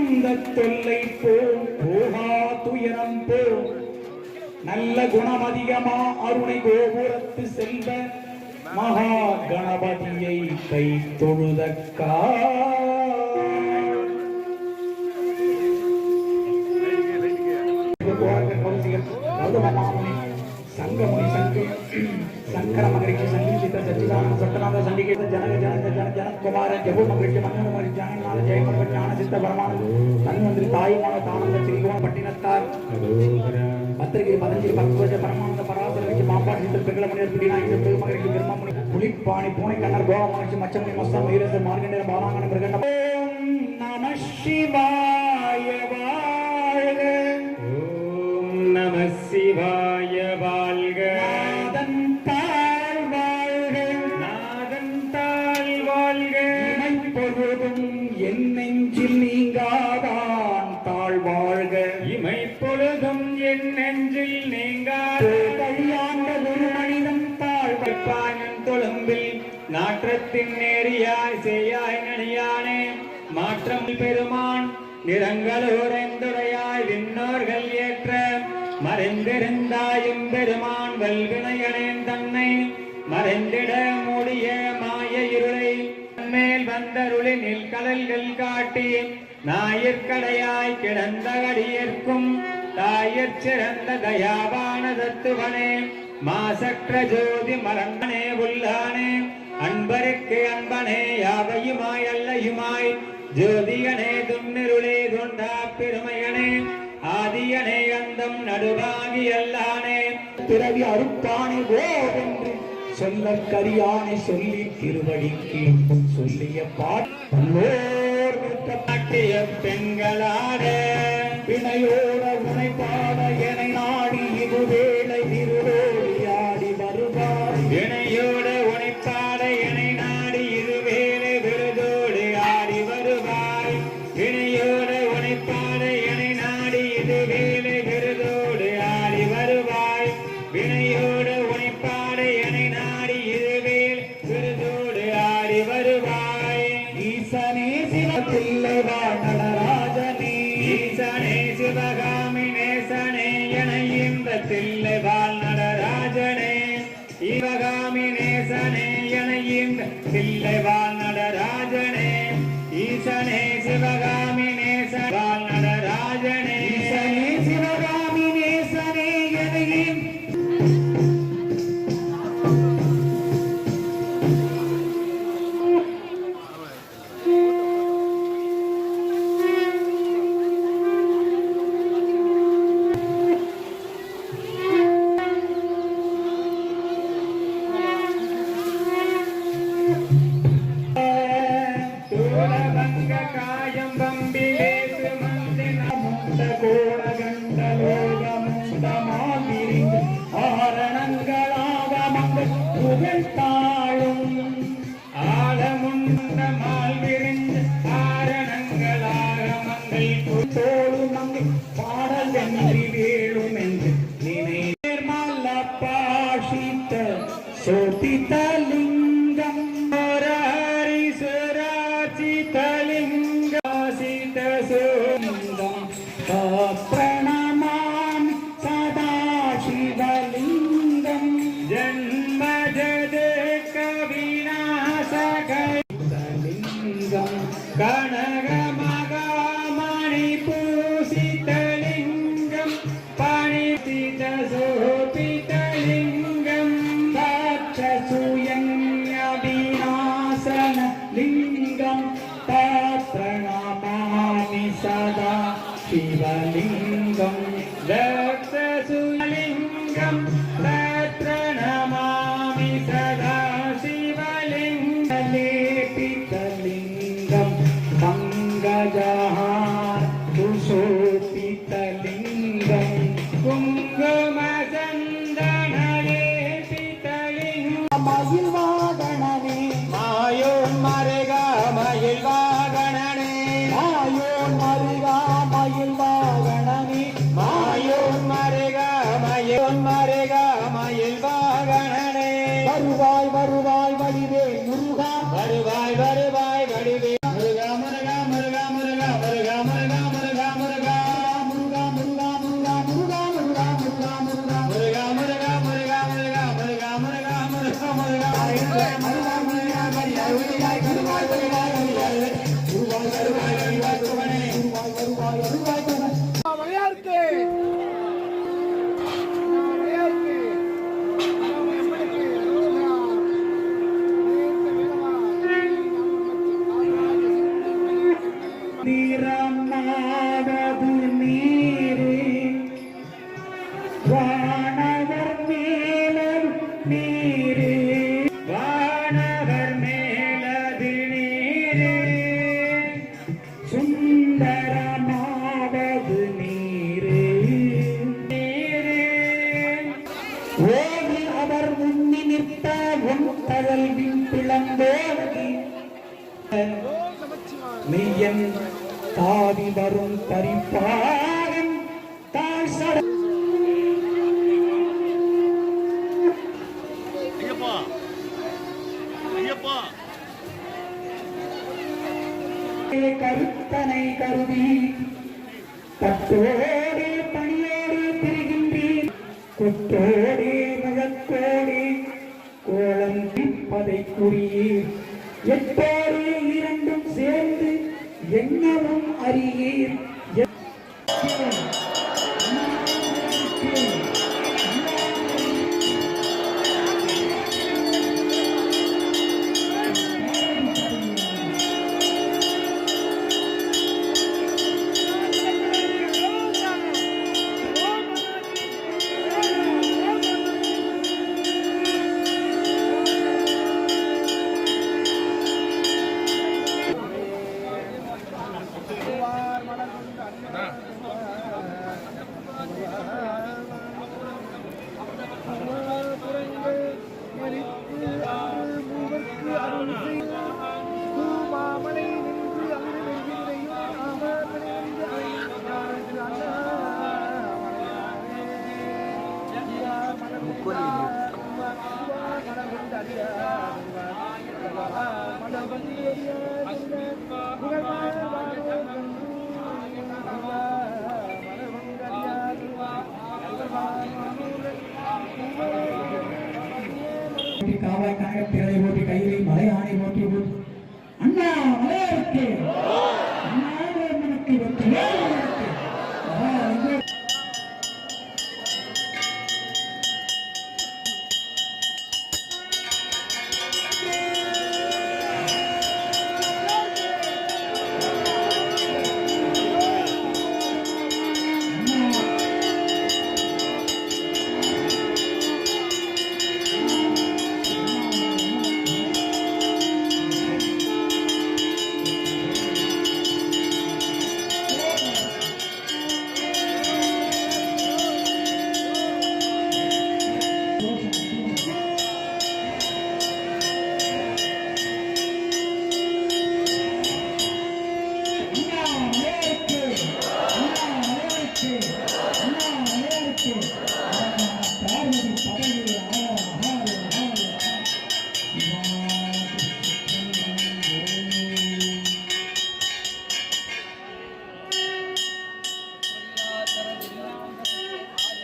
தொல்லை போகா துயரம் போ நல்ல குணம் அதிகமா அருணை கோபுரத்து செல்வ மகா கணபதியை கை தொழுதக்கா சங்கமுனி சங்கர மகரிஷி சங்கீத சச்சிதானந்த சட்டநாத சண்டிகேத ஜனக ஜனக ஜன ஜனகுமார ஜபு மகரிஷி மன்னமரி ஜானநாத ஜெயமக ஞான சித்த பரமானந்த தன்வந்திரி தாய்மான தானந்த ஸ்ரீகுமார் பட்டினத்தார் பத்திரிகை பதஞ்சலி பக்வஜ பரமானந்த பராசர வச்சு மாப்பாடு சித்த பிங்களமணியர் பிடிநாயகர் பெருமகரிஷி பிரம்மமுனி புலிப்பாணி பூனை கண்ணர் கோவ மகரிஷி மச்சமுனி மஸ்தா மயூரேச மார்கண்டேய பாலாங்கன பிரகண்ட நம சிவாய வாழ்க ஓம் நம சிவாய வாழ்க என் நெஞ்சில் நீங்காதான் தாழ் வாழ்க இமைப்பொழுதும் என் நெஞ்சில் நீங்காத கல்யாண்ட ஒரு மனிதன் தாழ்வாயின் தொழும்பில் நாற்றத்தின் நேரியாய் செய்யாய் நனியானே மாற்றம் பெருமான் நிறங்களோரெந்துடையாய் விண்ணோர்கள் ஏற்ற மறைந்திருந்தாயும் பெருமான் வல்வினையனேன் தன்னை மறைந்திட மூடிய மாய இருளை மேல் வந்தருளினில் கடல்கள் காட்டி ஞாயிற்கடையாய் கிடந்த அடியேற்கும் தாயிற் சிறந்த தயாவான தத்துவனே மாசற்ற ஜோதி மலங்கனே உள்ளானே அன்பருக்கு அன்பனே யாவையுமாய் அல்லையுமாய் ஜோதியனே துன்னிருளே துண்டா பெருமையனே ஆதியனே அந்தம் நடுவாகி அல்லானே பிறவி அறுப்பானே ஓவென்று சொல்ல கரியானை சொல்லி திருவடிக்கு சொல்லிய பாட்டிய பெண்களாட வினையோட உனை பாட என நாடி இது வேளை திருவோடியாடி வருவார் வினையோட உனை பாட என நாடி இது வேளை விருதோடு ஆடி வருவாய் வினையோட உனை பாட என நாடி இது வேளை விருதோடு ஆடி வருவாய் வினையோட உனை பாட என நாடி இதுவேல் விருதோடு ஆடி வருவாய் ஈசனே சிவத்தில்லை நடராஜனே ஈசனே சிவகாமி நேசனே என இந்த தில்லை வாழ் நடராஜனே சிவகாமி நேசனே என இந்த தில்லை வாழ் நடராஜனே ஈசனே சிவகாமி நேச வாழ் நடராஜனே ஈசனே சிவகாமி நேசனே என காயம் பம்பிலேசு மந்தின முண்ட கோணகண்ட லோகமுண்ட மாதிரிந்து ஆரணங்களாக மங்கள் புகழ்த்தாளும் ஆழமுண்ட மால் விரிந்து ஆரணங்களாக மங்கள் தோழு மங்கள் பாடல் வென்றி வேளும் என்று நினைமல்ல பாஷித்த சோதிதலிங்கம் प्रणमामि सदा शिवलिङ्गं जन्मजद कविनाशकलिङ्गं कनकमगामणिपूषितलिङ्गं पणितितशोभितलिङ्गं तक्षसूयज्ञविनाशनलिङ्गं तत्प्रणमामि सदा शिवलिङ्गं दक्षसूयलिङ्गं तत्प्रणमामि सदा शिवलिङ्गलेपितलिङ्गं पङ्कजहार सुशोभितलिङ्गं कुङ्कुमचन्दनलेपितलिङ्गं मयिल्वागणने मायोन्मरेगा मयिल्वागणने मायोन्मरेगा மயில்வாகணனே மாயோன்மரேகா மயோன்மரேகா மயில்வாகணனே வருவாய் வருவாய் வடிவே முருகா வருவாய் வருவாய் வடிவே முருகா முருகா முருகா முருகா முருகா முருகா நிறமாவது நீரே வானவர் மேலது நீரே வானவர் மேலது நீரே சுந்தரமாவது நீரே நீரே ஓடி அவர் முன்னி நிற்க உன் கடல்வின் பிளந்தோடி மெய்யன் தாவி வரும் தரிப்பாகன் தாழ் சட கருத்தனை கருதி பட்டோடே பணியோடு திரிகின்றேன் குற்றோடே மழக்கோடே கோலம் திப்பதை குறியீர் எட்டோடு இரண்டும் சேர்ந்து எண்ணவும் அறியீர் காவாய் கனக திரளை ஓட்டி கையிலை மலை ஆணை ஓட்டி அண்ணா மலையாருக்கு அண்ணாவுக்கு வெற்றி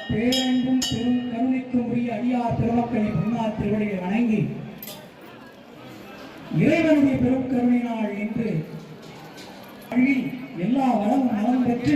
பேரன்பும் பெரும் கருணைக்கும் உரிய அடியார் பெருமக்களை பொன்னார் திருவடியை வணங்கி இறைவனுடைய பெரும் கருணையினால் என்று எல்லா வளமும் நலம் பெற்று